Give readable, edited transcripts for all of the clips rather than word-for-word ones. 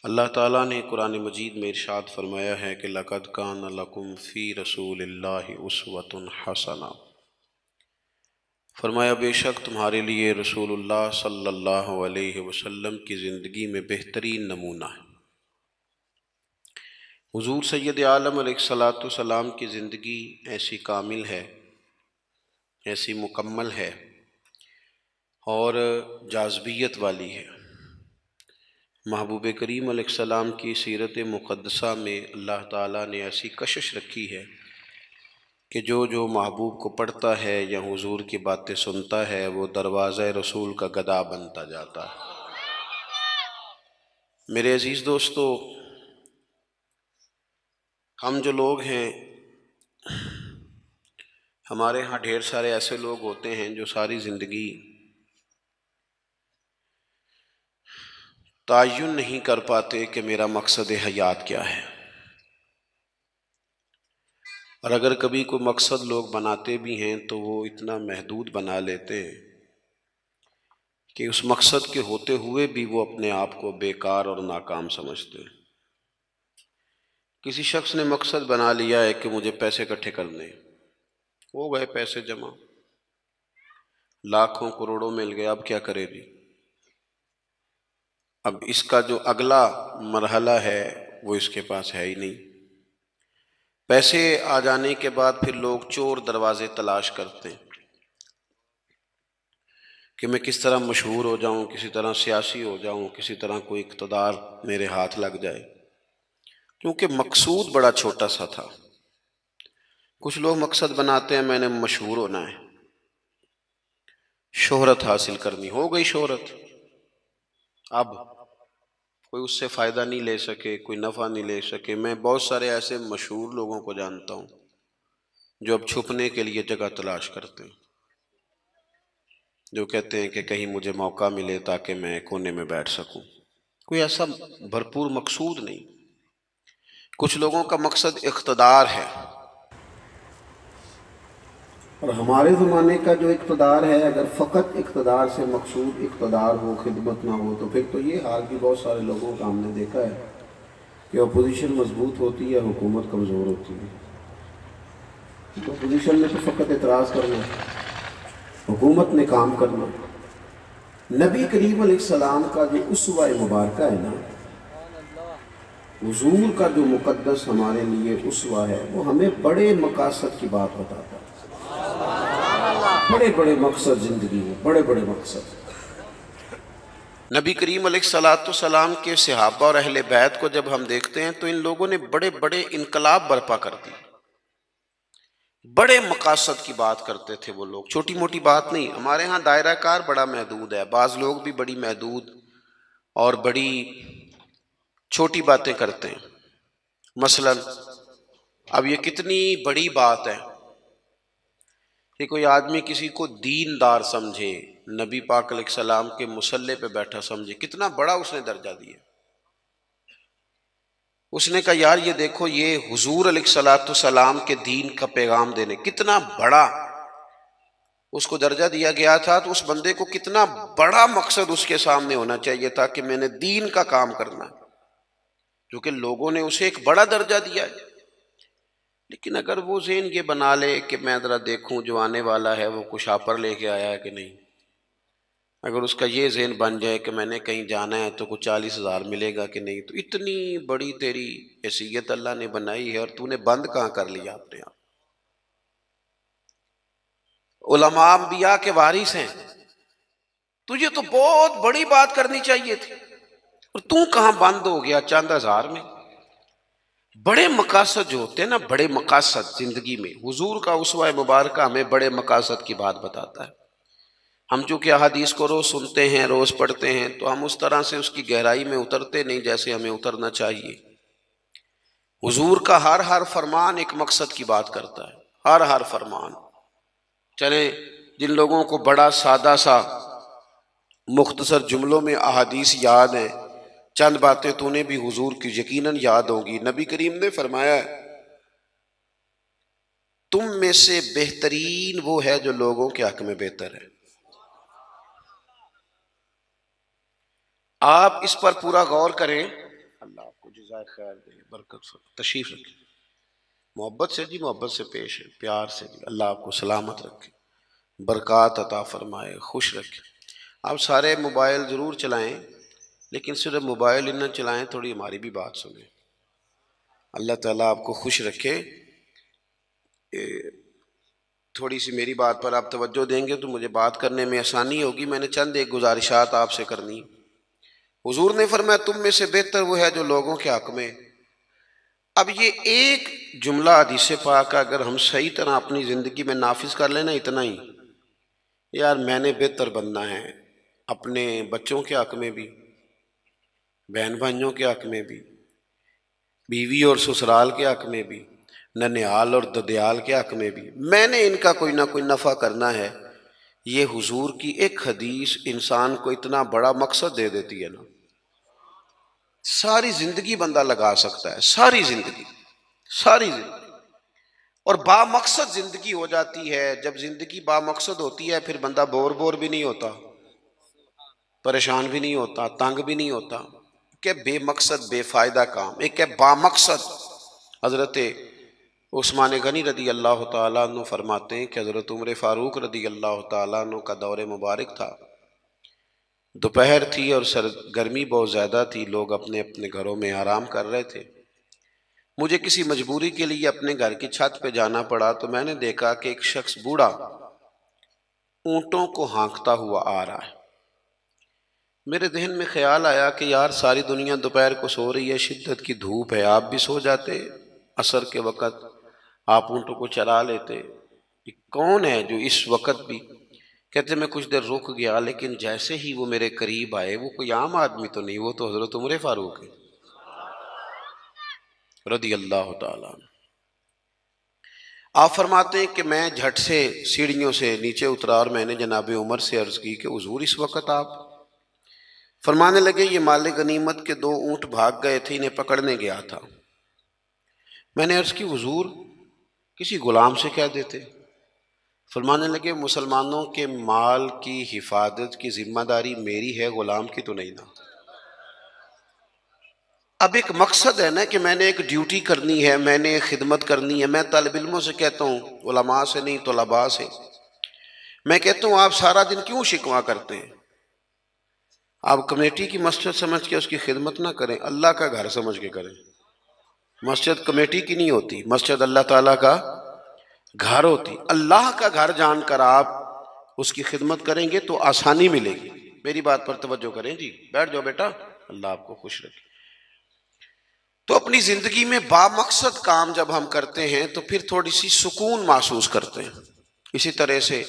اللہ تعالیٰ نے قرآن مجید میں ارشاد فرمایا ہے کہ لَقَدْ كَانَ لَكُمْ فِي رَسُولِ اللَّهِ أُسْوَةٌ حَسَنَةٌ، فرمایا بے شک تمہارے لیے رسول اللہ صلی اللہ علیہ وسلم کی زندگی میں بہترین نمونہ ہے۔ حضور سید عالم علیہ الصلاۃ والسلام کی زندگی ایسی کامل ہے، ایسی مکمل ہے اور جاذبیت والی ہے۔ محبوب کریم علیہ السلام کی سیرت مقدسہ میں اللہ تعالیٰ نے ایسی کشش رکھی ہے کہ جو محبوب کو پڑھتا ہے یا حضور کی باتیں سنتا ہے وہ دروازہ رسول کا گدا بنتا جاتا ہے۔ میرے عزیز دوستو، ہم جو لوگ ہیں، ہمارے ہاں ڈھیر سارے ایسے لوگ ہوتے ہیں جو ساری زندگی تعین نہیں کر پاتے کہ میرا مقصد حیات کیا ہے، اور اگر کبھی کوئی مقصد لوگ بناتے بھی ہیں تو وہ اتنا محدود بنا لیتے ہیں کہ اس مقصد کے ہوتے ہوئے بھی وہ اپنے آپ کو بیکار اور ناکام سمجھتے ہیں۔ کسی شخص نے مقصد بنا لیا ہے کہ مجھے پیسے اکٹھے کرنے، ہو گئے پیسے جمع، لاکھوں کروڑوں مل گئے، اب کیا کرے گی؟ اب اس کا جو اگلا مرحلہ ہے وہ اس کے پاس ہے ہی نہیں۔ پیسے آ جانے کے بعد پھر لوگ چور دروازے تلاش کرتے ہیں کہ میں کس طرح مشہور ہو جاؤں، کسی طرح سیاسی ہو جاؤں، کسی طرح کوئی اقتدار میرے ہاتھ لگ جائے، کیونکہ مقصود بڑا چھوٹا سا تھا۔ کچھ لوگ مقصد بناتے ہیں میں نے مشہور ہونا ہے، شہرت حاصل کرنی، ہو گئی شہرت، اب کوئی اس سے فائدہ نہیں لے سکے، کوئی نفع نہیں لے سکے۔ میں بہت سارے ایسے مشہور لوگوں کو جانتا ہوں جو اب چھپنے کے لیے جگہ تلاش کرتے ہیں، جو کہتے ہیں کہ کہیں مجھے موقع ملے تاکہ میں کونے میں بیٹھ سکوں۔ کوئی ایسا بھرپور مقصود نہیں۔ کچھ لوگوں کا مقصد اقتدار ہے، اور ہمارے زمانے کا جو اقتدار ہے، اگر فقط اقتدار سے مقصود اقتدار ہو، خدمت نہ ہو، تو پھر تو یہ حال بھی بہت سارے لوگوں کا ہم نے دیکھا ہے کہ اپوزیشن مضبوط ہوتی ہے، حکومت کمزور ہوتی ہے۔ تو اپوزیشن میں تو فقط اعتراض کرنا، حکومت نے کام کرنا۔ نبی کریم علیہ السلام کا جو اسوہ مبارکہ ہے نا، حضور کا جو مقدس ہمارے لیے اسوہ ہے، وہ ہمیں بڑے مقاصد کی بات بتاتا ہے۔ بڑے بڑے مقصد زندگی میں، بڑے بڑے مقصد۔ نبی کریم علیہ الصلاۃ والسلام کے صحابہ اور اہل بیت کو جب ہم دیکھتے ہیں تو ان لوگوں نے بڑے بڑے انقلاب برپا کر دی، بڑے مقاصد کی بات کرتے تھے وہ لوگ، چھوٹی موٹی بات نہیں۔ ہمارے ہاں دائرہ کار بڑا محدود ہے، بعض لوگ بھی بڑی محدود اور بڑی چھوٹی باتیں کرتے ہیں۔ مثلا اب یہ کتنی بڑی بات ہے کہ کوئی آدمی کسی کو دیندار سمجھے، نبی پاک علیہ السلام کے مصلی پہ بیٹھا سمجھے، کتنا بڑا اس نے درجہ دیا۔ اس نے کہا یار یہ دیکھو، یہ حضور علیہ الصلاۃ والسلام کے دین کا پیغام دینے، کتنا بڑا اس کو درجہ دیا گیا تھا، تو اس بندے کو کتنا بڑا مقصد اس کے سامنے ہونا چاہیے تھا کہ میں نے دین کا کام کرنا ہے، کیونکہ لوگوں نے اسے ایک بڑا درجہ دیا ہے۔ لیکن اگر وہ ذہن یہ بنا لے کہ میں ذرا دیکھوں جو آنے والا ہے وہ کچھ آپر لے کے آیا ہے کہ نہیں، اگر اس کا یہ ذہن بن جائے کہ میں نے کہیں جانا ہے تو کچھ 40,000 ملے گا کہ نہیں، تو اتنی بڑی تیری حیثیت اللہ نے بنائی ہے اور تو نے بند کہاں کر لیا اپنے آپ۔ علماء انبیاء کے وارث ہیں، تجھے تو بہت بڑی بات کرنی چاہیے تھی، اور تو کہاں بند ہو گیا چند ہزار میں۔ بڑے مقاصد جو ہوتے ہیں نا، بڑے مقاصد زندگی میں، حضور کا اسوہ مبارکہ ہمیں بڑے مقاصد کی بات بتاتا ہے۔ ہم چونکہ احادیث کو روز سنتے ہیں، روز پڑھتے ہیں، تو ہم اس طرح سے اس کی گہرائی میں اترتے نہیں جیسے ہمیں اترنا چاہیے۔ حضور کا ہر فرمان ایک مقصد کی بات کرتا ہے، ہر فرمان۔ چلیں جن لوگوں کو بڑا سادہ سا مختصر جملوں میں احادیث یاد ہیں، چند باتیں تو نے بھی حضور کی یقیناً یاد ہوں گی۔ نبی کریم نے فرمایا تم میں سے بہترین وہ ہے جو لوگوں کے حق میں بہتر ہے۔ آپ اس پر پورا غور کریں، جزائے خیر دے، برکت فرمائے۔ تشریف رکھیں، محبت سے جی، محبت سے پیش ہے، پیار سے جی۔ اللہ آپ کو سلامت رکھے، برکات عطا فرمائے، خوش رکھے۔ آپ سارے موبائل ضرور چلائیں، لیکن صرف موبائل ہی نہ چلائیں، تھوڑی ہماری بھی بات سنیں۔ اللہ تعالیٰ آپ کو خوش رکھے۔ تھوڑی سی میری بات پر آپ توجہ دیں گے تو مجھے بات کرنے میں آسانی ہوگی۔ میں نے چند ایک گزارشات آپ سے کرنی۔ حضور نے فرمایا تم میں سے بہتر وہ ہے جو لوگوں کے حق میں۔ اب یہ ایک جملہ حدیث پاک کا اگر ہم صحیح طرح اپنی زندگی میں نافذ کر لینا، اتنا ہی، یار میں نے بہتر بننا ہے، اپنے بچوں کے حق میں بھی، بہن بھائیوں کے حق میں بھی، بیوی اور سسرال کے حق میں بھی، ننیال اور ددیال کے حق میں بھی، میں نے ان کا کوئی نہ کوئی نفع کرنا ہے۔ یہ حضور کی ایک حدیث انسان کو اتنا بڑا مقصد دے دیتی ہے نا، ساری زندگی بندہ لگا سکتا ہے، ساری زندگی، ساری زندگی، اور با مقصد زندگی ہو جاتی ہے۔ جب زندگی با مقصد ہوتی ہے پھر بندہ بور بھی نہیں ہوتا، پریشان بھی نہیں ہوتا، تنگ بھی نہیں ہوتا۔ کہ بے مقصد بے فائدہ کام، ایک ہے با مقصد۔ حضرت عثمان غنی رضی اللہ تعالیٰ عنہ فرماتے ہیں کہ حضرت عمر فاروق رضی اللہ تعالیٰ عنہ کا دور مبارک تھا، دوپہر تھی اور گرمی بہت زیادہ تھی، لوگ اپنے اپنے گھروں میں آرام کر رہے تھے۔ مجھے کسی مجبوری کے لیے اپنے گھر کی چھت پہ جانا پڑا تو میں نے دیکھا کہ ایک شخص بوڑھا اونٹوں کو ہانکتا ہوا آ رہا ہے۔ میرے ذہن میں خیال آیا کہ یار ساری دنیا دوپہر کو سو رہی ہے، شدت کی دھوپ ہے، آپ بھی سو جاتے، عصر کے وقت آپ اونٹوں کو چرا لیتے۔ یہ کون ہے جو اس وقت بھی؟ کہتے میں کچھ دیر رک گیا، لیکن جیسے ہی وہ میرے قریب آئے، وہ کوئی عام آدمی تو نہیں، وہ تو حضرت عمر فاروق ہے رضی اللہ تعالیٰ عنہ۔ آپ فرماتے ہیں کہ میں جھٹ سے سیڑھیوں سے نیچے اترا اور میں نے جناب عمر سے عرض کی کہ حضور اس وقت آپ؟ فرمانے لگے یہ مال غنیمت کے 2 اونٹ بھاگ گئے تھے، انہیں پکڑنے گیا تھا۔ میں نے عرض کی حضور کسی غلام سے کہہ دیتے۔ فرمانے لگے مسلمانوں کے مال کی حفاظت کی ذمہ داری میری ہے، غلام کی تو نہیں نا۔ اب ایک مقصد ہے نا کہ میں نے ایک ڈیوٹی کرنی ہے، میں نے ایک خدمت کرنی ہے۔ میں طالب علموں سے کہتا ہوں، علماء سے نہیں، طلباء سے میں کہتا ہوں آپ سارا دن کیوں شکوہ کرتے ہیں؟ آپ کمیٹی کی مسجد سمجھ کے اس کی خدمت نہ کریں، اللہ کا گھر سمجھ کے کریں۔ مسجد کمیٹی کی نہیں ہوتی، مسجد اللہ تعالیٰ کا گھر ہوتی۔ اللہ کا گھر جان کر آپ اس کی خدمت کریں گے تو آسانی ملے گی۔ میری بات پر توجہ کریں جی، بیٹھ جاؤ بیٹا، اللہ آپ کو خوش رکھے۔ تو اپنی زندگی میں با مقصد کام جب ہم کرتے ہیں تو پھر تھوڑی سی سکون محسوس کرتے ہیں۔ اسی طرح سے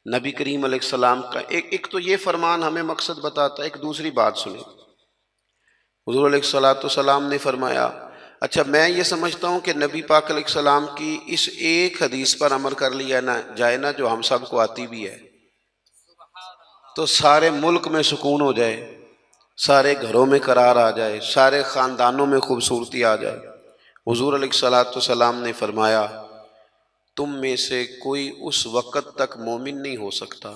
نبی کریم علیہ السلام کا ایک تو یہ فرمان ہمیں مقصد بتاتا ہے۔ ایک دوسری بات سنیں، حضور علیہ السلام نے فرمایا، اچھا میں یہ سمجھتا ہوں کہ نبی پاک علیہ السلام کی اس ایک حدیث پر عمل کر لیا جائے نا، جو ہم سب کو آتی بھی ہے، تو سارے ملک میں سکون ہو جائے، سارے گھروں میں قرار آ جائے، سارے خاندانوں میں خوبصورتی آ جائے۔ حضور علیہ السلام نے فرمایا تم میں سے کوئی اس وقت تک مومن نہیں ہو سکتا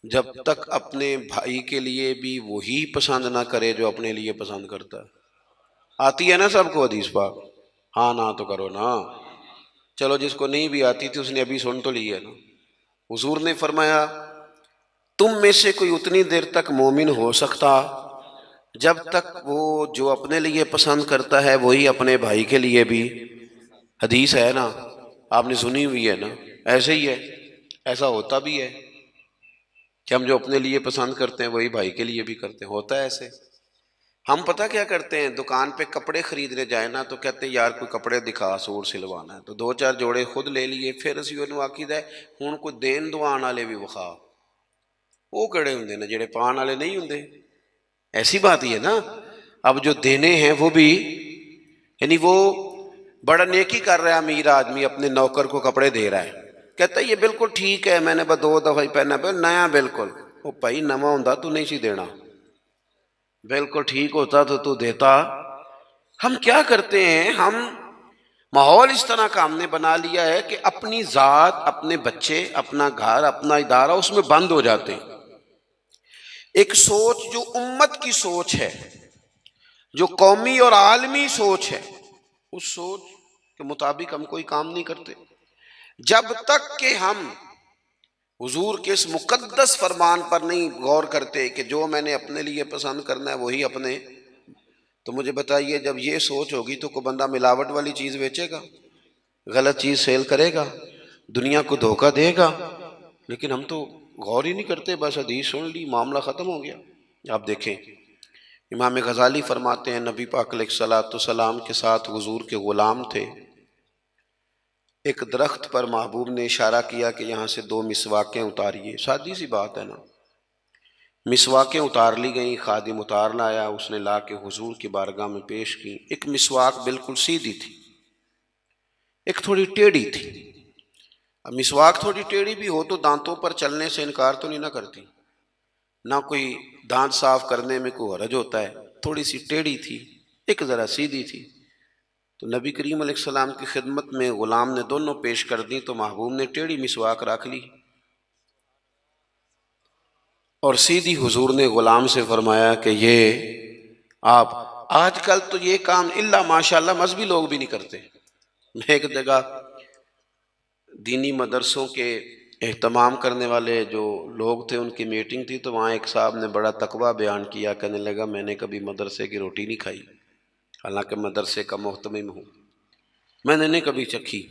جب تک اپنے بھائی کے لیے بھی وہی پسند نہ کرے جو اپنے لیے پسند کرتا ہے۔ آتی ہے نا سب کو حدیث پاک؟ ہاں نہ تو کرو نا، چلو جس کو نہیں بھی آتی تھی اس نے ابھی سن تو لی ہے نا۔ حضور نے فرمایا تم میں سے کوئی اتنی دیر تک مومن ہو سکتا جب تک وہ جو اپنے لیے پسند کرتا ہے وہی اپنے بھائی کے لیے بھی، حدیث ہے نا، آپ نے سنی ہوئی ہے نا، ایسے ہی ہے، ایسا ہوتا بھی ہے کہ ہم جو اپنے لیے پسند کرتے ہیں وہی بھائی کے لیے بھی کرتے ہیں، ہوتا ہے ایسے۔ ہم پتہ کیا کرتے ہیں، دکان پہ کپڑے خریدنے جائیں نا تو کہتے ہیں یار کوئی کپڑے دکھا، سوٹ سلوانا ہے، تو 2-4 جوڑے خود لے لیے، پھر اسی انہوں آکید ہے ہون کو دین دوان والے بھی وخا، وہ کڑے ہوں نا جڑے پان والے نہیں ہوں، ایسی بات ہی ہے نا۔ اب جو دینے ہیں وہ بھی، یعنی وہ بڑا نیکی کر رہا ہے امیر آدمی، اپنے نوکر کو کپڑے دے رہا ہے، کہتا ہے یہ بالکل ٹھیک ہے، میں نے بس 2 دفعہ ہی پہنا، نیا بالکل۔ وہ بھائی نواں ہوندا تو نہیں سی دینا، بالکل ٹھیک ہوتا تو دیتا۔ ہم کیا کرتے ہیں، ہم ماحول اس طرح کا ہم نے بنا لیا ہے کہ اپنی ذات، اپنے بچے، اپنا گھر، اپنا ادارہ اس میں بند ہو جاتے ہیں۔ ایک سوچ جو امت کی سوچ ہے، جو قومی اور عالمی سوچ ہے، اس سوچ کے مطابق ہم کوئی کام نہیں کرتے۔ جب تک کہ ہم حضور کے اس مقدس فرمان پر نہیں غور کرتے کہ جو میں نے اپنے لیے پسند کرنا ہے وہی اپنے، تو مجھے بتائیے جب یہ سوچ ہوگی تو کوئی بندہ ملاوٹ والی چیز بیچے گا، غلط چیز سیل کرے گا، دنیا کو دھوکہ دے گا؟ لیکن ہم تو غور ہی نہیں کرتے، بس حدیث سن لی، معاملہ ختم ہو گیا۔ آپ دیکھیں امام غزالی فرماتے ہیں نبی پاک علیہ الصلوۃ والسلام کے ساتھ حضور کے غلام تھے، ایک درخت پر محبوب نے اشارہ کیا کہ یہاں سے 2 مسواکیں اتاریے، سادی سی بات ہے نا، مسواکیں اتار لی گئیں، خادم اتار لایا، اس نے لا کے حضور کی بارگاہ میں پیش کی۔ ایک مسواک بالکل سیدھی تھی، ایک تھوڑی ٹیڑھی تھی۔ اب مسواک تھوڑی ٹیڑھی بھی ہو تو دانتوں پر چلنے سے انکار تو نہیں نہ کرتی، نہ کوئی دانت صاف کرنے میں کوئی حرج ہوتا ہے، تھوڑی سی ٹیڑھی تھی، ایک ذرا سیدھی تھی۔ تو نبی کریم علیہ السلام کی خدمت میں غلام نے دونوں پیش کر دی تو محبوب نے ٹیڑھی مسواک رکھ لی، اور سیدھی حضور نے غلام سے فرمایا کہ یہ آپ، آج کل تو یہ کام الا ماشاءاللہ مذہبی لوگ بھی نہیں کرتے۔ میں ایک جگہ دینی مدرسوں کے اہتمام کرنے والے جو لوگ تھے ان کی میٹنگ تھی، تو وہاں ایک صاحب نے بڑا تقویٰ بیان کیا، کہنے لگا میں نے کبھی مدرسے کی روٹی نہیں کھائی، حالانکہ مدرسے کا محتمم ہوں، میں نے نہیں کبھی چکھی،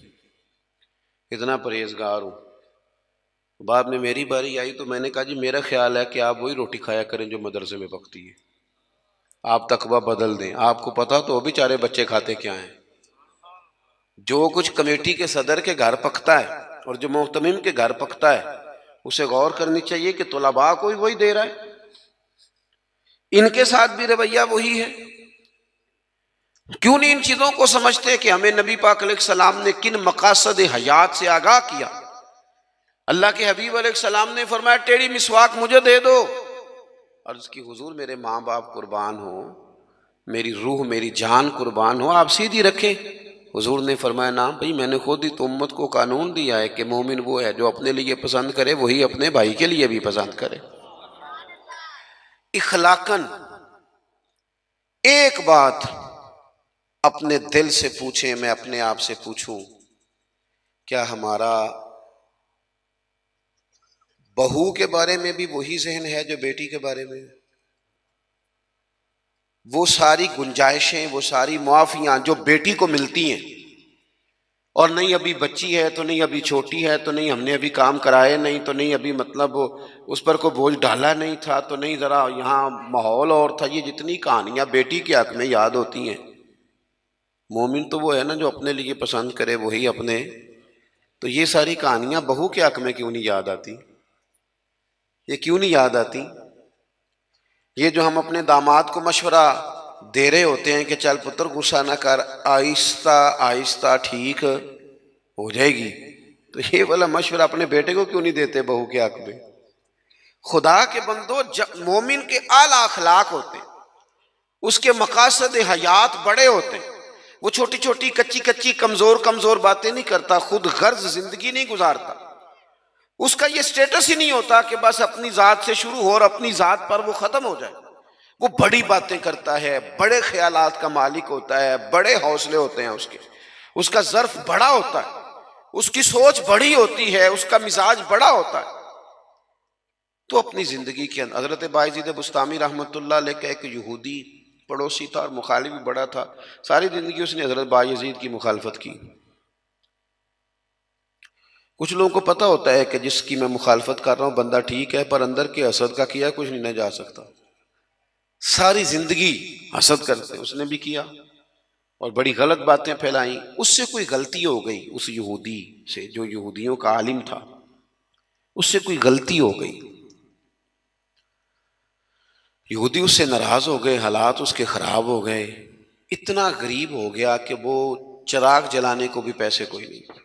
اتنا پرہیزگار ہوں۔ بعد میں میری باری آئی تو میں نے کہا جی میرا خیال ہے کہ آپ وہی روٹی کھایا کریں جو مدرسے میں پکتی ہے، آپ تقویٰ بدل دیں۔ آپ کو پتا تو بیچارے بچے کھاتے کیا ہیں، جو کچھ کمیٹی کے صدر کے گھر پکتا ہے اور جو محتمم کے گھر پکتا ہے اسے غور کرنی چاہیے کہ طلباء کو وہی دے رہا ہے، ان کے ساتھ بھی رویہ وہی ہے۔ کیوں نہیں ان چیزوں کو سمجھتے کہ ہمیں نبی پاک علیہ السلام نے کن مقاصد حیات سے آگاہ کیا؟ اللہ کے حبیب علیہ السلام نے فرمایا ٹیڑھی مسواک مجھے دے دو، عرض کی حضور میرے ماں باپ قربان ہو، میری روح میری جان قربان ہو، آپ سیدھی رکھیں۔ حضور نے فرمایا نا بھئی میں نے خود ہی تو امت کو قانون دیا ہے کہ مومن وہ ہے جو اپنے لیے پسند کرے وہی اپنے بھائی کے لیے بھی پسند کرے۔ اخلاقاً ایک بات اپنے دل سے پوچھیں، میں اپنے آپ سے پوچھوں، کیا ہمارا بہو کے بارے میں بھی وہی ذہن ہے جو بیٹی کے بارے میں؟ وہ ساری گنجائشیں، وہ ساری معافیاں جو بیٹی کو ملتی ہیں، اور نہیں ابھی بچی ہے تو نہیں ابھی چھوٹی ہے تو نہیں ہم نے ابھی کام کرائے نہیں تو نہیں ابھی مطلب اس پر کوئی بوجھ ڈالا نہیں تھا تو نہیں ذرا یہاں ماحول اور تھا، یہ جتنی کہانیاں بیٹی کے حق میں یاد ہوتی ہیں۔ مومن تو وہ ہے نا جو اپنے لیے پسند کرے وہی اپنے، تو یہ ساری کہانیاں بہو کے حق میں کیوں نہیں یاد آتی؟ یہ کیوں نہیں یاد آتی؟ یہ جو ہم اپنے داماد کو مشورہ دے رہے ہوتے ہیں کہ چل پتر غصہ نہ کر، آہستہ آہستہ ٹھیک ہو جائے گی، تو یہ والا مشورہ اپنے بیٹے کو کیوں نہیں دیتے بہو کے حق میں؟ خدا کے بندو، مومن کے اعلیٰ اخلاق ہوتے ہیں، اس کے مقاصد حیات بڑے ہوتے ہیں، وہ چھوٹی چھوٹی کچی کچی کمزور باتیں نہیں کرتا، خود غرض زندگی نہیں گزارتا، اس کا یہ سٹیٹس ہی نہیں ہوتا کہ بس اپنی ذات سے شروع ہو اور اپنی ذات پر وہ ختم ہو جائے۔ وہ بڑی باتیں کرتا ہے، بڑے خیالات کا مالک ہوتا ہے، بڑے حوصلے ہوتے ہیں اس کا ظرف بڑا ہوتا ہے، اس کی سوچ بڑی ہوتی ہے، اس کا مزاج بڑا ہوتا ہے۔ تو اپنی زندگی کے اندر حضرت بایزید بسطامی رحمۃ اللہ علیہ کا ایک یہودی پڑوسی تھا اور مخالف بھی بڑا تھا، ساری زندگی اس نے حضرت بایزید کی مخالفت کی۔ کچھ لوگوں کو پتہ ہوتا ہے کہ جس کی میں مخالفت کر رہا ہوں بندہ ٹھیک ہے، پر اندر کے حسد کا کیا کچھ نہیں نہ جا سکتا، ساری زندگی حسد کرتے، اس نے بھی کیا اور بڑی غلط باتیں پھیلائیں۔ اس سے کوئی غلطی ہو گئی، اس یہودی سے جو یہودیوں کا عالم تھا، اس سے کوئی غلطی ہو گئی، یہودی اس سے ناراض ہو گئے، حالات اس کے خراب ہو گئے، اتنا غریب ہو گیا کہ وہ چراغ جلانے کو بھی پیسے کوئی نہیں،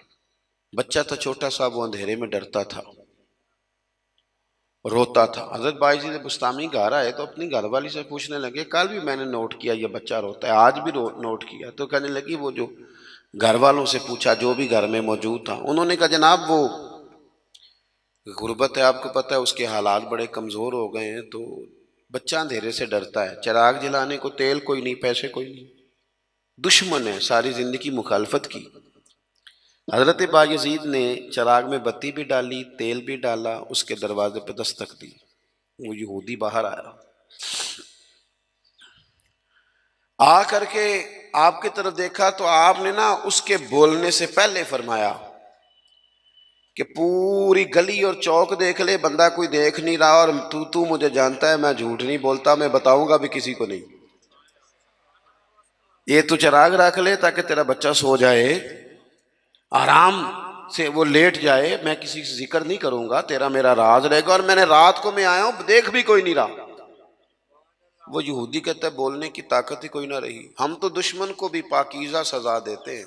بچہ تھا چھوٹا سا، وہ اندھیرے میں ڈرتا تھا، روتا تھا۔ حضرت بایزید بسطامی گھر آئے تو اپنی گھر والی سے پوچھنے لگے، کل بھی میں نے نوٹ کیا یہ بچہ روتا ہے، آج بھی نوٹ کیا، تو کہنے لگی وہ جو گھر والوں سے پوچھا جو بھی گھر میں موجود تھا، انہوں نے کہا جناب وہ غربت ہے، آپ کو پتہ ہے اس کے حالات بڑے کمزور ہو گئے ہیں، تو بچہ اندھیرے سے ڈرتا ہے، چراغ جلانے کو تیل کوئی نہیں، پیسے کوئی نہیں، دشمن ہے، ساری زندگی مخالفت کی۔ حضرت بایزید نے چراغ میں بتی بھی ڈالی، تیل بھی ڈالا، اس کے دروازے پہ دستک دی، وہ یہودی باہر آیا، آ کر کے آپ کی طرف دیکھا تو آپ نے نا اس کے بولنے سے پہلے فرمایا کہ پوری گلی اور چوک دیکھ لے، بندہ کوئی دیکھ نہیں رہا، اور تو مجھے جانتا ہے میں جھوٹ نہیں بولتا، میں بتاؤں گا بھی کسی کو نہیں، یہ تو چراغ رکھ لے تاکہ تیرا بچہ سو جائے، آرام سے وہ لیٹ جائے، میں کسی سے ذکر نہیں کروں گا، تیرا میرا راز رہے گا، اور میں نے رات کو میں آیا ہوں دیکھ بھی کوئی نہیں رہا۔ وہ یہودی کہتا ہے بولنے کی طاقت ہی کوئی نہ رہی، ہم تو دشمن کو بھی پاکیزہ سزا دیتے ہیں،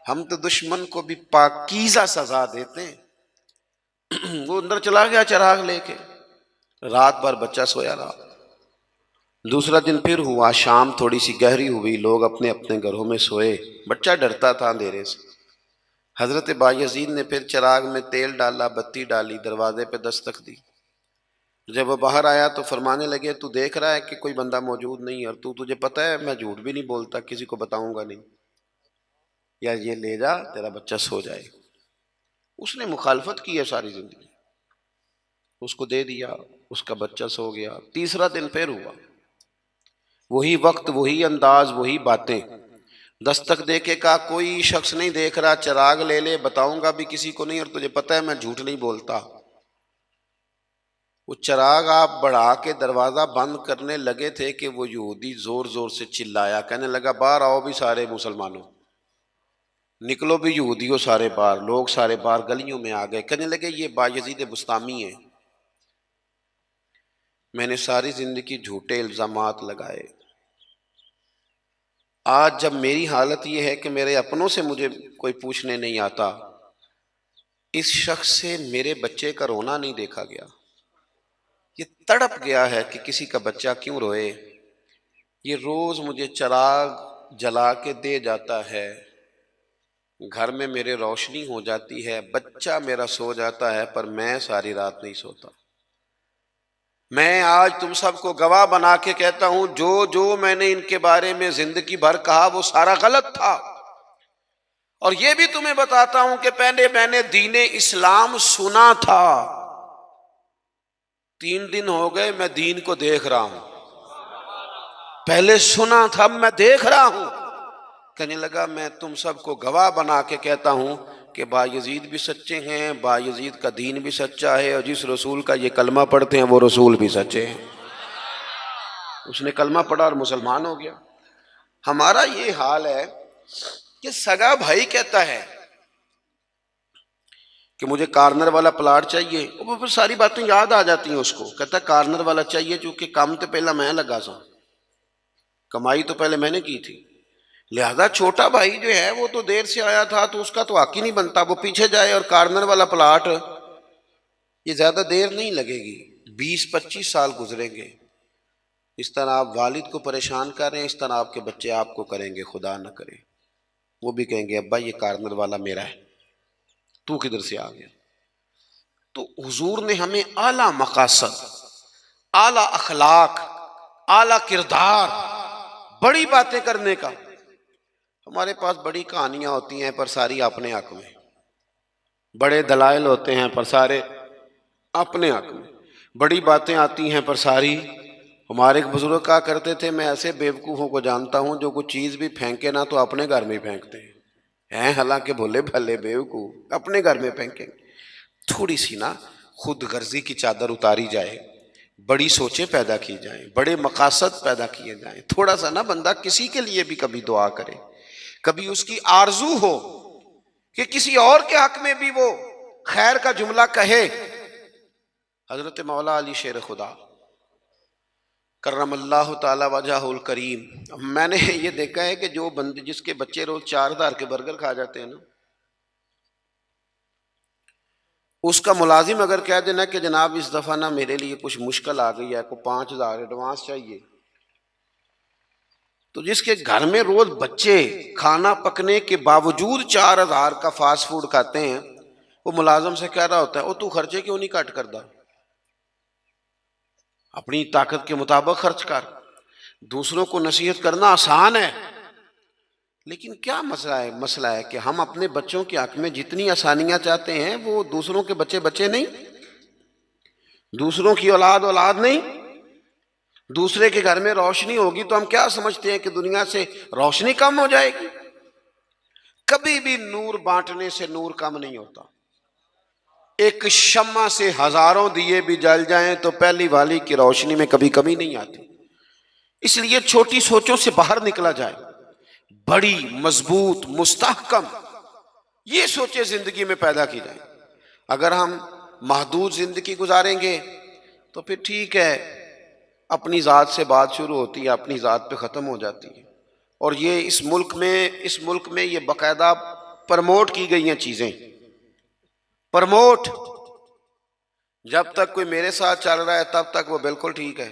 ہم تو دشمن کو بھی پاکیزہ سزا دیتے ہیں۔ وہ اندر چلا گیا چراغ لے کے، رات بھر بچہ سویا رہا۔ دوسرا دن پھر ہوا، شام تھوڑی سی گہری ہوئی، لوگ اپنے اپنے گھروں میں سوئے، بچہ ڈرتا تھا اندھیرے سے۔ حضرت بایزید نے پھر چراغ میں تیل ڈالا، بتی ڈالی، دروازے پہ دستک دی۔ جب وہ باہر آیا تو فرمانے لگے تو دیکھ رہا ہے کہ کوئی بندہ موجود نہیں، اور تجھے پتہ ہے میں جھوٹ بھی نہیں بولتا، کسی کو بتاؤں گا نہیں، یا یہ لے جا تیرا بچہ سو جائے۔ اس نے مخالفت کی ہے ساری زندگی، اس کو دے دیا، اس کا بچہ سو گیا۔ تیسرا دن پھر ہوا، وہی وقت، وہی انداز، وہی باتیں، دستک دے کے کہا کوئی شخص نہیں دیکھ رہا، چراغ لے لے، بتاؤں گا بھی کسی کو نہیں، اور تجھے پتہ ہے میں جھوٹ نہیں بولتا۔ وہ چراغ آپ بڑھا کے دروازہ بند کرنے لگے تھے کہ وہ یہودی زور زور سے چلایا، کہنے لگا باہر آؤ بھی سارے مسلمانوں، نکلو بھی یہودیوں سارے باہر۔ لوگ سارے باہر گلیوں میں آ گئے، کہنے لگے یہ بایزید بسطامی ہے، میں نے ساری زندگی جھوٹے الزامات لگائے، آج جب میری حالت یہ ہے کہ میرے اپنوں سے مجھے کوئی پوچھنے نہیں آتا، اس شخص سے میرے بچے کا رونا نہیں دیکھا گیا، یہ تڑپ گیا ہے کہ کسی کا بچہ کیوں روئے، یہ روز مجھے چراغ جلا کے دے جاتا ہے، گھر میں میرے روشنی ہو جاتی ہے، بچہ میرا سو جاتا ہے، پر میں ساری رات نہیں سوتا۔ میں آج تم سب کو گواہ بنا کے کہتا ہوں، جو جو میں نے ان کے بارے میں زندگی بھر کہا وہ سارا غلط تھا، اور یہ بھی تمہیں بتاتا ہوں کہ پہلے میں نے دین اسلام سنا تھا، 3 دن ہو گئے میں دین کو دیکھ رہا ہوں، پہلے سنا تھا میں دیکھ رہا ہوں۔ کہنے لگا میں تم سب کو گواہ بنا کے کہتا ہوں کہ بایزید بھی سچے ہیں، بایزید کا دین بھی سچا ہے، اور جس رسول کا یہ کلمہ پڑھتے ہیں وہ رسول بھی سچے ہیں۔ اس نے کلمہ پڑھا اور مسلمان ہو گیا۔ ہمارا یہ حال ہے کہ سگا بھائی کہتا ہے کہ مجھے کارنر والا پلاٹ چاہیے، وہ پھر ساری باتیں یاد آ جاتی ہیں اس کو، کہتا ہے کارنر والا چاہیے چونکہ کام تو پہلا میں لگا سا، کمائی تو پہلے میں نے کی تھی، لہذا چھوٹا بھائی جو ہے وہ تو دیر سے آیا تھا تو اس کا تو حق ہی نہیں بنتا، وہ پیچھے جائے، اور کارنر والا پلاٹ یہ زیادہ دیر نہیں لگے گی، 20-25 سال گزریں گے، اس طرح آپ والد کو پریشان کر رہے ہیں، اس طرح آپ کے بچے آپ کو کریں گے، خدا نہ کرے، وہ بھی کہیں گے ابا یہ کارنر والا میرا ہے، تو کدھر سے آ گیا۔ تو حضور نے ہمیں اعلیٰ مقاصد، اعلیٰ اخلاق، اعلیٰ کردار، بڑی باتیں کرنے کا، ہمارے پاس بڑی کہانیاں ہوتی ہیں پر ساری اپنے حق میں، بڑے دلائل ہوتے ہیں پر سارے اپنے حق میں، بڑی باتیں آتی ہیں پر ساری، ہمارے ایک بزرگ کہا کرتے تھے میں ایسے بیوقوفوں کو جانتا ہوں جو کوئی چیز بھی پھینکے نا تو اپنے گھر میں پھینکتے ہیں، حالانکہ بھولے بھلے بیوقوف اپنے گھر میں پھینکیں۔ تھوڑی سی نا خود غرضی کی چادر اتاری جائے، بڑی سوچیں پیدا کی جائیں، بڑے مقاصد پیدا کیے جائیں، تھوڑا سا نا بندہ کسی کے لیے بھی کبھی دعا کرے، کبھی اس کی آرزو ہو کہ کسی اور کے حق میں بھی وہ خیر کا جملہ کہے۔ حضرت مولا علی شیر خدا کرم اللہ تعالی وجہ الکریم، میں نے یہ دیکھا ہے کہ جو بندے جس کے بچے روز 4,000 کے برگر کھا جاتے ہیں نا، اس کا ملازم اگر کہہ دینا کہ جناب اس دفعہ نا میرے لیے کچھ مشکل آ گئی ہے، کو 5,000 ایڈوانس چاہیے، تو جس کے گھر میں روز بچے کھانا پکنے کے باوجود 4,000 کا فاسٹ فوڈ کھاتے ہیں، وہ ملازم سے کہہ رہا ہوتا ہے او تو خرچے کیوں نہیں کٹ کردا، اپنی طاقت کے مطابق خرچ کر. دوسروں کو نصیحت کرنا آسان ہے، لیکن کیا مسئلہ ہے کہ ہم اپنے بچوں کے حق میں جتنی آسانیاں چاہتے ہیں وہ دوسروں کے بچے نہیں، دوسروں کی اولاد نہیں. دوسرے کے گھر میں روشنی ہوگی تو ہم کیا سمجھتے ہیں کہ دنیا سے روشنی کم ہو جائے گی؟ کبھی بھی نور بانٹنے سے نور کم نہیں ہوتا. ایک شمع سے ہزاروں دیے بھی جل جائیں تو پہلی والی کی روشنی میں کبھی کمی نہیں آتی. اس لیے چھوٹی سوچوں سے باہر نکلا جائے، بڑی مضبوط مستحکم یہ سوچیں زندگی میں پیدا کی جائیں. اگر ہم محدود زندگی گزاریں گے تو پھر ٹھیک ہے، اپنی ذات سے بات شروع ہوتی ہے، اپنی ذات پہ ختم ہو جاتی ہے. اور یہ اس ملک میں یہ باقاعدہ پرموٹ کی گئی ہیں چیزیں. پرموٹ، جب تک کوئی میرے ساتھ چل رہا ہے تب تک وہ بالکل ٹھیک ہے،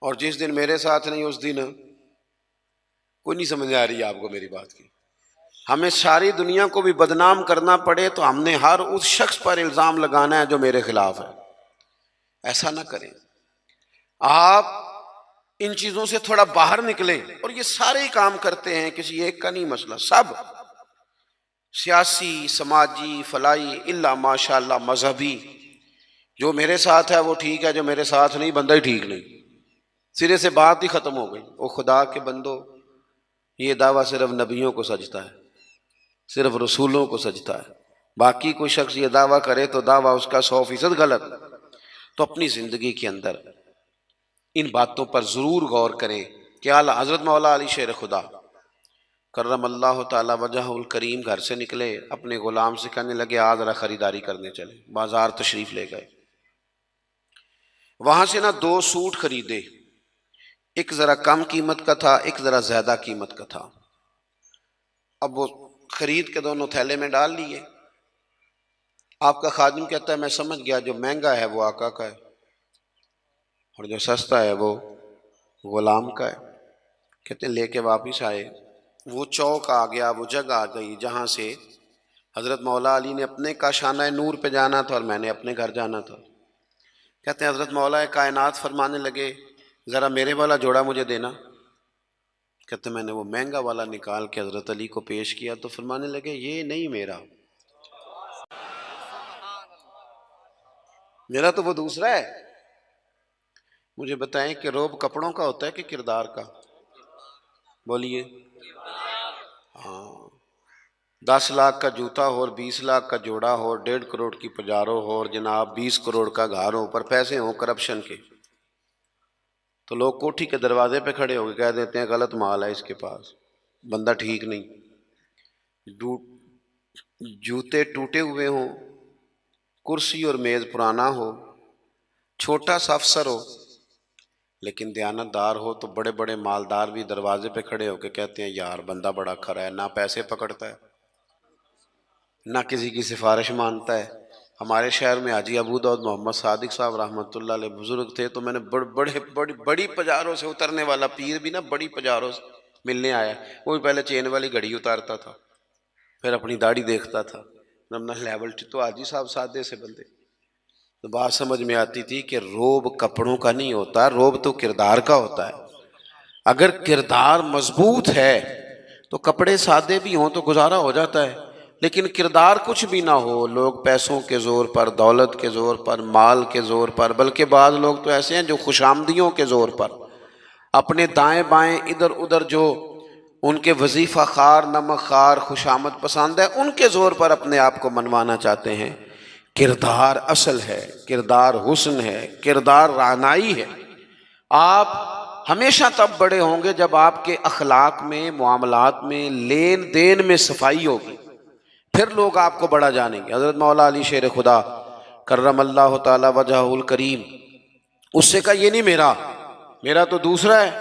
اور جس دن میرے ساتھ نہیں اس دن کوئی نہیں سمجھ آ رہی ہے آپ کو میری بات کی. ہمیں ساری دنیا کو بھی بدنام کرنا پڑے تو ہم نے ہر اس شخص پر الزام لگانا ہے جو میرے خلاف ہے. ایسا نہ کریں. آپ ان چیزوں سے تھوڑا باہر نکلیں. اور یہ سارے کام کرتے ہیں، کسی ایک کا نہیں مسئلہ، سب سیاسی، سماجی، فلاحی، الا ماشاء اللہ مذہبی. جو میرے ساتھ ہے وہ ٹھیک ہے، جو میرے ساتھ نہیں بندہ ہی ٹھیک نہیں. سرے سے بات ہی ختم ہو گئی. وہ خدا کے بندو، یہ دعویٰ صرف نبیوں کو سجتا ہے، صرف رسولوں کو سجتا ہے. باقی کوئی شخص یہ دعویٰ کرے تو دعویٰ اس کا 100% غلط. تو اپنی زندگی کے اندر ان باتوں پر ضرور غور کریں. کیا حضرت مولا علی شیر خدا کرم اللہ تعالی وجہ الکریم گھر سے نکلے، اپنے غلام سے کہنے لگے آج ذرا خریداری کرنے چلے. بازار تشریف لے گئے. وہاں سے 2 سوٹ خریدے. ایک ذرا کم قیمت کا تھا، ایک ذرا زیادہ قیمت کا تھا. اب وہ خرید کے دونوں تھیلے میں ڈال لیے. آپ کا خادم کہتا ہے میں سمجھ گیا، جو مہنگا ہے وہ آقا کا ہے اور جو سستا ہے وہ غلام کا ہے. کہتے ہیں لے کے واپس آئے. وہ چوک آ گیا، وہ جگہ آ گئی جہاں سے حضرت مولا علی نے اپنے کاشانہ نور پہ جانا تھا اور میں نے اپنے گھر جانا تھا. کہتے ہیں حضرت مولا کائنات فرمانے لگے ذرا میرے والا جوڑا مجھے دینا. کہتے ہیں میں نے وہ مہنگا والا نکال کے حضرت علی کو پیش کیا تو فرمانے لگے یہ نہیں میرا تو وہ دوسرا ہے. مجھے بتائیں کہ روب کپڑوں کا ہوتا ہے کہ کردار کا؟ بولیے. ہاں، 10 لاکھ کا جوتا ہو اور 20 لاکھ کا جوڑا ہو، 1.5 کروڑ کی پجارو ہو اور جناب 20 کروڑ کا گھر ہو، پر پیسے ہوں کرپشن کے، تو لوگ کوٹھی کے دروازے پہ کھڑے ہو کے کہہ دیتے ہیں غلط مال ہے اس کے پاس، بندہ ٹھیک نہیں. جوتے ٹوٹے ہوئے ہوں، کرسی اور میز پرانا ہو، چھوٹا سا افسر ہو لیکن دیانت دار ہو، تو بڑے بڑے مالدار بھی دروازے پہ کھڑے ہو کے کہتے ہیں یار بندہ بڑا کھرا ہے، نہ پیسے پکڑتا ہے نہ کسی کی سفارش مانتا ہے. ہمارے شہر میں حاجی ابو داؤد محمد صادق صاحب رحمۃ اللہ علیہ بزرگ تھے، تو میں نے بڑی پجاروں سے اترنے والا پیر بھی بڑی پجاروں سے ملنے آیا. وہ بھی پہلے چین والی گھڑی اتارتا تھا، پھر اپنی داڑھی دیکھتا تھا. نمنا لیول تو حاجی صاحب سادے سے بندے. تو بات سمجھ میں آتی تھی کہ روب کپڑوں کا نہیں ہوتا، روب تو کردار کا ہوتا ہے. اگر کردار مضبوط ہے تو کپڑے سادے بھی ہوں تو گزارا ہو جاتا ہے، لیکن کردار کچھ بھی نہ ہو، لوگ پیسوں کے زور پر، دولت کے زور پر، مال کے زور پر، بلکہ بعض لوگ تو ایسے ہیں جو خوشامدیوں کے زور پر، اپنے دائیں بائیں ادھر ادھر جو ان کے وظیفہ خار، نمک خار، خوشامد پسند ہے، ان کے زور پر اپنے آپ کو منوانا چاہتے ہیں. کردار اصل ہے، کردار حسن ہے، کردار رعنائی ہے. آپ ہمیشہ تب بڑے ہوں گے جب آپ کے اخلاق میں، معاملات میں، لین دین میں صفائی ہوگی، پھر لوگ آپ کو بڑا جانیں گے. حضرت مولا علی شیر خدا کرم اللہ تعالی وجہ الکریم، اس سے کہا یہ نہیں میرا تو دوسرا ہے.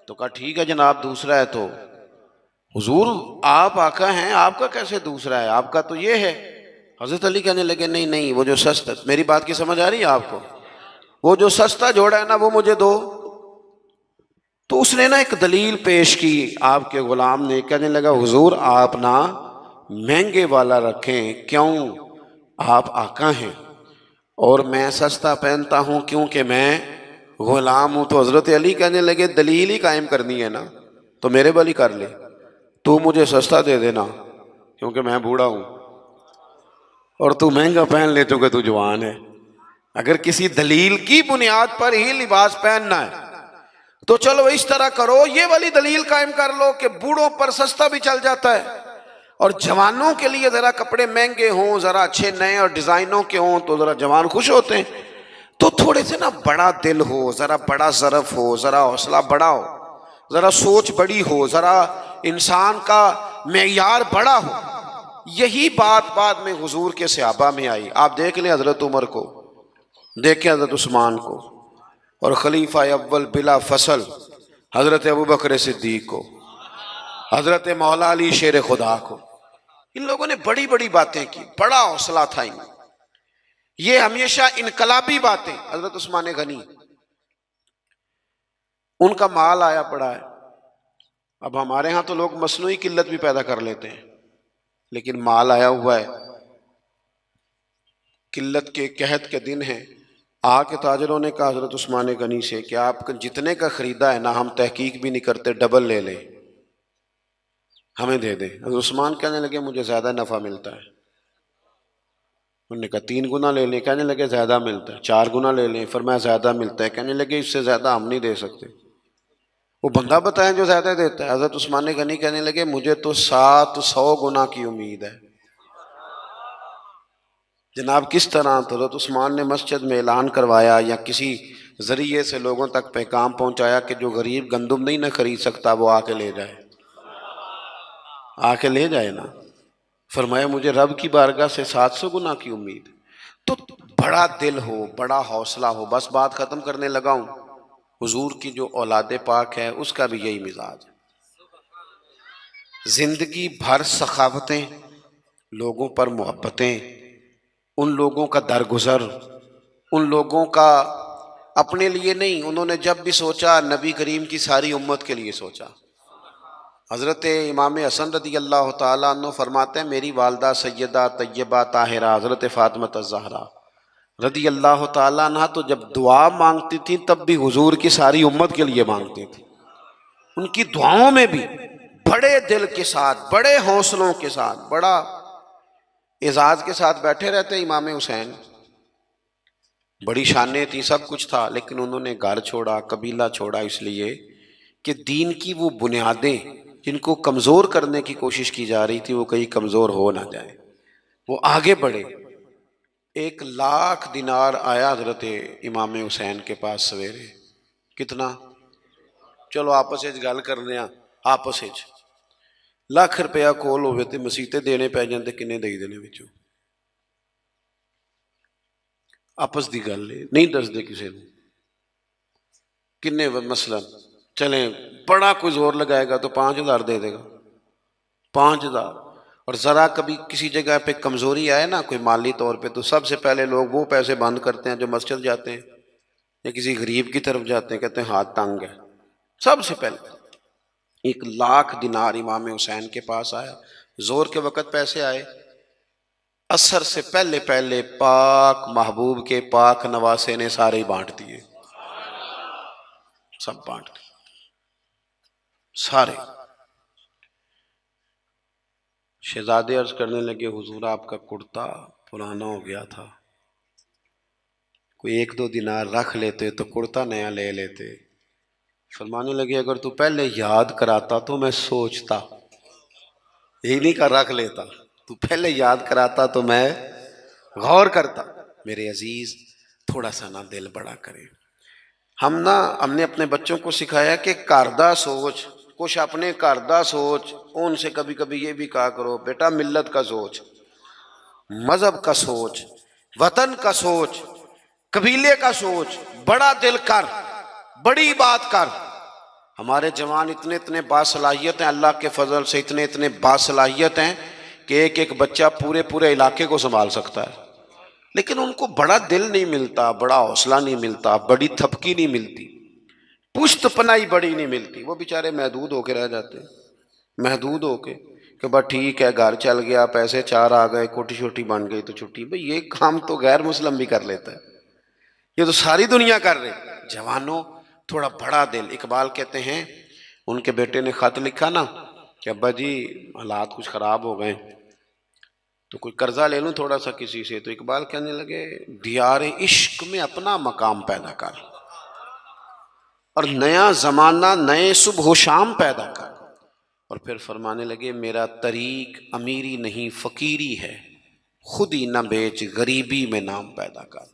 تو کہا ٹھیک ہے جناب دوسرا ہے تو حضور آپ آقا ہیں، آپ کا کیسے دوسرا ہے، آپ کا تو یہ ہے. حضرت علی کہنے لگے نہیں وہ جو سستا، میری بات کی سمجھ آ رہی ہے آپ کو، وہ جو سستا جوڑا ہے نا وہ مجھے دو. تو اس نے ایک دلیل پیش کی آپ کے غلام نے. کہنے لگا حضور آپ مہنگے والا رکھیں، کیوں؟ آپ آقا ہیں. اور میں سستا پہنتا ہوں کیونکہ میں غلام ہوں. تو حضرت علی کہنے لگے دلیل ہی قائم کرنی ہے نا تو میرے والی کر لے، تو مجھے سستا دے دینا کیونکہ میں بوڑھا ہوں، اور تو مہنگا پہن لے چونکہ تو جوان ہے. اگر کسی دلیل کی بنیاد پر ہی لباس پہننا ہے تو چلو اس طرح کرو، یہ والی دلیل قائم کر لو کہ بوڑھوں پر سستا بھی چل جاتا ہے، اور جوانوں کے لیے ذرا کپڑے مہنگے ہوں، ذرا اچھے نئے اور ڈیزائنوں کے ہوں تو ذرا جوان خوش ہوتے ہیں. تو تھوڑے سے نا بڑا دل ہو، ذرا بڑا ظرف ہو، ذرا حوصلہ بڑا ہو، ذرا سوچ بڑی ہو، ذرا انسان کا معیار بڑا ہو. یہی بات بعد میں حضور کے صحابہ میں آئی. آپ دیکھ لیں حضرت عمر کو، دیکھیں حضرت عثمان کو، اور خلیفہ اول بلا فصل حضرت ابوبکر صدیق کو، حضرت مولا علی شیر خدا کو. ان لوگوں نے بڑی بڑی باتیں کی، بڑا حوصلہ تھا ان میں. یہ ہمیشہ انقلابی باتیں. حضرت عثمان غنی، ان کا مال آیا پڑا ہے. اب ہمارے ہاں تو لوگ مصنوعی قلت بھی پیدا کر لیتے ہیں، لیکن مال آیا ہوا ہے، قلت کے قحط کے دن ہیں. آ کے تاجروں نے کہا حضرت عثمان غنی سے کہ آپ جتنے کا خریدا ہے نا ہم تحقیق بھی نہیں کرتے، ڈبل لے لیں، ہمیں دے دیں. حضرت عثمان کہنے لگے مجھے زیادہ نفع ملتا ہے. انہوں نے کہا 3 گنا لے لیں. کہنے لگے زیادہ ملتا ہے. 4 گنا لے لیں. فرمایا زیادہ ملتا ہے. کہنے لگے اس سے زیادہ ہم نہیں دے سکتے. وہ بندہ بتائیں جو زیادہ دیتا ہے. حضرت عثمان غنی کہنے لگے مجھے تو 700 گنا کی امید ہے. جناب کس طرح؟ تو حضرت عثمان نے مسجد میں اعلان کروایا یا کسی ذریعے سے لوگوں تک پیغام پہنچایا کہ جو غریب گندم نہیں نہ خرید سکتا وہ آ کے لے جائے، آ کے لے جائے نا. فرمایا مجھے رب کی بارگاہ سے 700 گنا کی امید. تو بڑا دل ہو، بڑا حوصلہ ہو. بس بات ختم کرنے لگا ہوں. حضور کی جو اولاد پاک ہے اس کا بھی یہی مزاج ہے. زندگی بھر سخاوتیں، لوگوں پر محبتیں، ان لوگوں کا درگزر، ان لوگوں کا اپنے لیے نہیں. انہوں نے جب بھی سوچا نبی کریم کی ساری امت کے لیے سوچا. حضرت امام حسن رضی اللہ تعالیٰ عنہ فرماتے ہیں میری والدہ سیدہ طیبہ طاہرہ حضرت فاطمہ الزہرا رضی اللہ تعالیٰ عنہ تو جب دعا مانگتی تھی تب بھی حضور کی ساری امت کے لیے مانگتی تھی. ان کی دعاؤں میں بھی بڑے دل کے ساتھ، بڑے حوصلوں کے ساتھ، بڑا اعزاز کے ساتھ بیٹھے رہتے. امام حسین بڑی شانیں تھیں، سب کچھ تھا، لیکن انہوں نے گھر چھوڑا، قبیلہ چھوڑا، اس لیے کہ دین کی وہ بنیادیں جن کو کمزور کرنے کی کوشش کی جا رہی تھی وہ کہیں کمزور ہو نہ جائیں. وہ آگے بڑھے. 1,00,000 دینار آیا حضرت امام حسین کے پاس سویرے. کتنا؟ چلو آپس گل کرنے ہیں. آپس 1,00,000 روپیہ کول ہوئے تے مسیتے دینے پہ جاندے کنے دئی دینے وچوں. آپس دی گل نہیں دسدے کسے نوں. کنے مثلا چلیں بڑا کوئی زور لگائے گا تو 5,000 دے دے گا. 5,000. اور ذرا کبھی کسی جگہ پہ کمزوری آئے نا کوئی مالی طور پہ تو سب سے پہلے لوگ وہ پیسے بند کرتے ہیں جو مسجد جاتے ہیں یا کسی غریب کی طرف جاتے ہیں، کہتے ہیں ہاتھ تنگ ہے. سب سے پہلے 1,00,000 دینار امام حسین کے پاس آیا. زور کے وقت پیسے آئے. عصر سے پہلے پہلے پاک محبوب کے پاک نواسے نے سارے بانٹ دیے. سب بانٹ دیے سارے. شہزادے عرض کرنے لگے حضور آپ کا کرتا پرانا ہو گیا تھا، کوئی 1-2 دینار رکھ لیتے تو کرتا نیا لے لیتے. فرمانے لگے اگر تو پہلے یاد کراتا تو میں سوچتا. یہی نہیں کہا رکھ لیتا، تو پہلے یاد کراتا تو میں غور کرتا. میرے عزیز تھوڑا سا نا دل بڑا کرے. ہم نے اپنے بچوں کو سکھایا کہ کردہ سوچ، کچھ اپنے کردہ سوچ. ان سے کبھی کبھی یہ بھی کہا کرو بیٹا ملت کا سوچ، مذہب کا سوچ، وطن کا سوچ، قبیلے کا سوچ، بڑا دل کر، بڑی بات کر. ہمارے جوان اتنے باصلاحیت ہیں، اللہ کے فضل سے اتنے باصلاحیت ہیں کہ ایک بچہ پورے علاقے کو سنبھال سکتا ہے، لیکن ان کو بڑا دل نہیں ملتا، بڑا حوصلہ نہیں ملتا، بڑی تھپکی نہیں ملتی، پشت پناہی بڑی نہیں ملتی. وہ بیچارے محدود ہو کے رہ جاتے ہیں، محدود ہو کے. کہ بس ٹھیک ہے گھر چل گیا، پیسے 4 آ گئے، کوٹھی چھوٹی بن گئی تو چھٹی، بھئی یہ کام تو غیر مسلم بھی کر لیتا ہے، یہ تو ساری دنیا کر رہی۔ جوانوں تھوڑا بڑا دل، اقبال کہتے ہیں ان کے بیٹے نے خط لکھا نا کہ ابا جی حالات کچھ خراب ہو گئے تو کوئی قرضہ لے لوں تھوڑا سا کسی سے، تو اقبال کہنے لگے دیار عشق میں اپنا مقام پیدا کر اور نیا زمانہ نئے صبح و شام پیدا کر، اور پھر فرمانے لگے میرا طریق امیری نہیں فقیری ہے، خود ہی نہ بیچ غریبی میں نام پیدا کر۔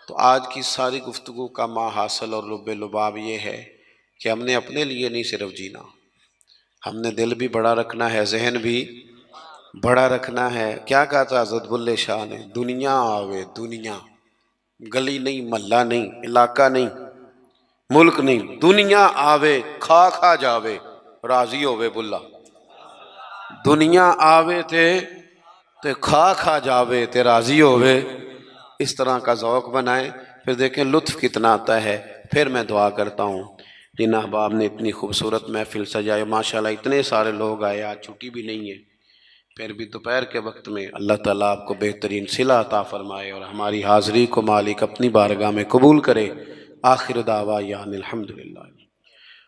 تو آج کی ساری گفتگو کا ماحصل اور لب لباب یہ ہے کہ ہم نے اپنے لیے نہیں صرف جینا، ہم نے دل بھی بڑا رکھنا ہے، ذہن بھی بڑا رکھنا ہے۔ کیا کہا تھا حضرت بلے شاہ نے؟ دنیا آوے دنیا، گلی نہیں، محلہ نہیں، علاقہ نہیں، ملک نہیں، دنیا آوے کھا کھا جاوے راضی ہووے بلا، دنیا آوے تے کھا کھا جاوے تے راضی ہووے، اس طرح کا ذوق بنائیں، پھر دیکھیں لطف کتنا آتا ہے۔ پھر میں دعا کرتا ہوں جن احباب نے اتنی خوبصورت محفل سجائے، ماشاءاللہ اتنے سارے لوگ آئے، آج چھٹی بھی نہیں ہے، پھر بھی دوپہر کے وقت میں اللہ تعالیٰ آپ کو بہترین صلہ عطا فرمائے اور ہماری حاضری کو مالک اپنی بارگاہ میں قبول کرے۔ آخر دعوانا الحمدللہ۔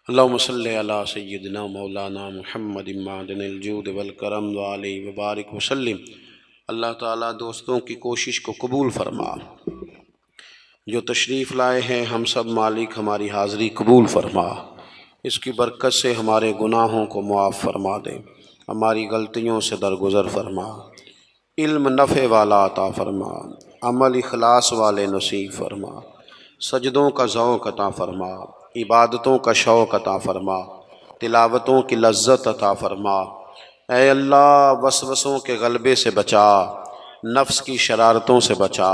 اللہم صلی علی سیدنا مولانا محمد معدن الجود والکرم وعلیہ وبارک وسلم۔ اللہ تعالیٰ دوستوں کی کوشش کو قبول فرما، جو تشریف لائے ہیں ہم سب مالک ہماری حاضری قبول فرما، اس کی برکت سے ہمارے گناہوں کو معاف فرما دے، ہماری غلطیوں سے درگزر فرما، علم نفع والا عطا فرما، عمل اخلاص والے نصیب فرما، سجدوں کا ذوق عطا فرما، عبادتوں کا شوق عطا فرما، تلاوتوں کی لذت عطا فرما۔ اے اللہ وسوسوں کے غلبے سے بچا، نفس کی شرارتوں سے بچا،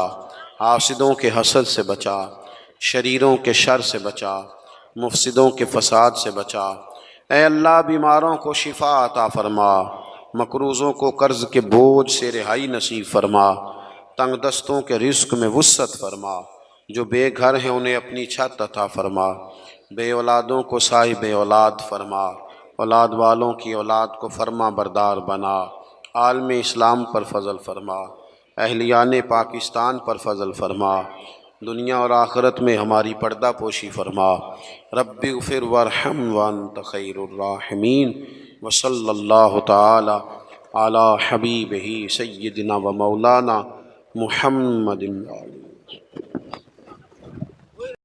حاسدوں کے حسد سے بچا، شریروں کے شر سے بچا، مفسدوں کے فساد سے بچا۔ اے اللہ بیماروں کو شفا عطا فرما، مقروضوں کو قرض کے بوجھ سے رہائی نصیب فرما، تنگ دستوں کے رزق میں وسعت فرما، جو بے گھر ہیں انہیں اپنی چھت عطا فرما، بے اولادوں کو صاحب اولاد فرما، اولاد والوں کی اولاد کو فرما بردار بنا، عالم اسلام پر فضل فرما، اہلیان پاکستان پر فضل فرما، دنیا اور آخرت میں ہماری پردہ پوشی فرما۔ رب اغفر وارحم وانت خیر الراحمین، وصلی اللہ تعالی علی حبیبہ سیدنا و مولانا محمد۔